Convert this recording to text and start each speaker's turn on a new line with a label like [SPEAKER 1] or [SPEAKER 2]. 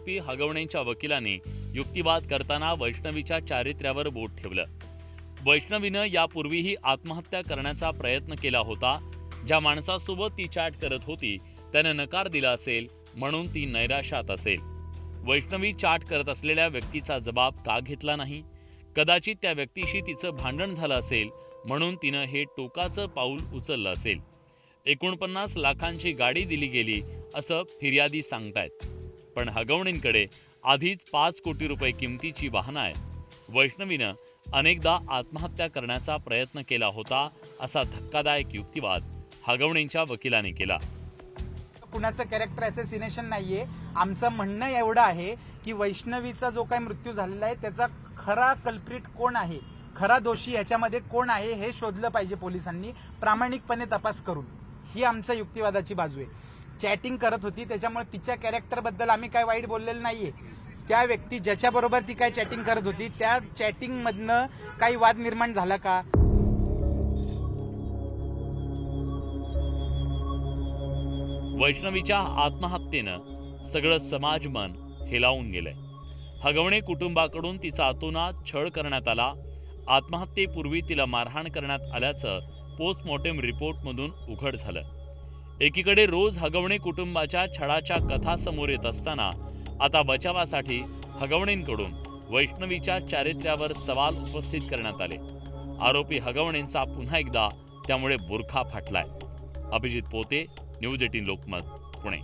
[SPEAKER 1] आरोपी हगवणेंच्या वकिलांनी युक्तिवाद करताना वैष्णवीच्या चारित्र्यावर बोट ठेवलं। वैष्णवीनं यापूर्वीही आत्महत्या करण्याचा प्रयत्न केला होता। ज्या माणसासोबत ती चॅट करत होती त्याने नकार दिला असेल म्हणून ती नैराश्यात असेल। वैष्णवी चॅट करत असलेल्या व्यक्तीचा जबाब का घेतला नाही? कदाचित त्या व्यक्तीशी तिचं भांडण झालं असेल म्हणून तिनं हे टोकाचं पाऊल उचललं असेल। 49 लाखांची गाडी दिली गेली असं फिर्यादी सांगतायत, पण हगवणेंकडे आधीच 5 कोटी रुपये किमतीची वाहनं आहेत। वैष्णवीनं अनेकदा आत्महत्या करण्याचा प्रयत्न केला होता असा धक्कादायक युक्तिवाद हगवणेंच्या वकिलांनी केला।
[SPEAKER 2] कुणाचं कॅरेक्टर असॅसिनेशन नाहीये। आमचं म्हणणं एवढं आहे की वैष्णवीचा जो काही मृत्यू झालेला आहे त्याचा खरा कल्प्रिट कोण आहे, खरा दोषी याच्यामध्ये कोण आहे हे शोधलं पाहिजे पोलिसांनी प्रामाणिकपणे तपास करून। ही आमच्या युक्तिवादाची बाजू आहे। चॅटिंग करत होती त्याच्यामुळे तिच्या कॅरेक्टरबद्दल आम्ही काय वाईट बोललेलं नाहीये। त्या व्यक्ती ज्याच्याबरोबर ती काय चॅटिंग करत होती त्या चॅटिंग मधनं काही वाद निर्माण झाला का?
[SPEAKER 1] वैष्णवीच्या आत्महत्येनं सगळं समाज मन हेलावून गेलंय। हगवणे कुटुंबाकडून तिचा अतोनात छळ करण्यात आला। आत्महत्येपूर्वी तिला मारहाण करण्यात आल्याचं पोस्टमॉर्टम रिपोर्टमधून उघड झालं। एकीकडे रोज हगवणे कुटुंबाच्या छळाच्या कथा समोर येत असताना आता बचावासाठी हगवणेंकडून वैष्णवीच्या चारित्र्यावर सवाल उपस्थित करण्यात आले। आरोपी हगवणेंचा पुन्हा एकदा त्यामुळे बुरखा फाटलाय। अभिजित पोते, न्यूज 18 लोकमत, पुणे।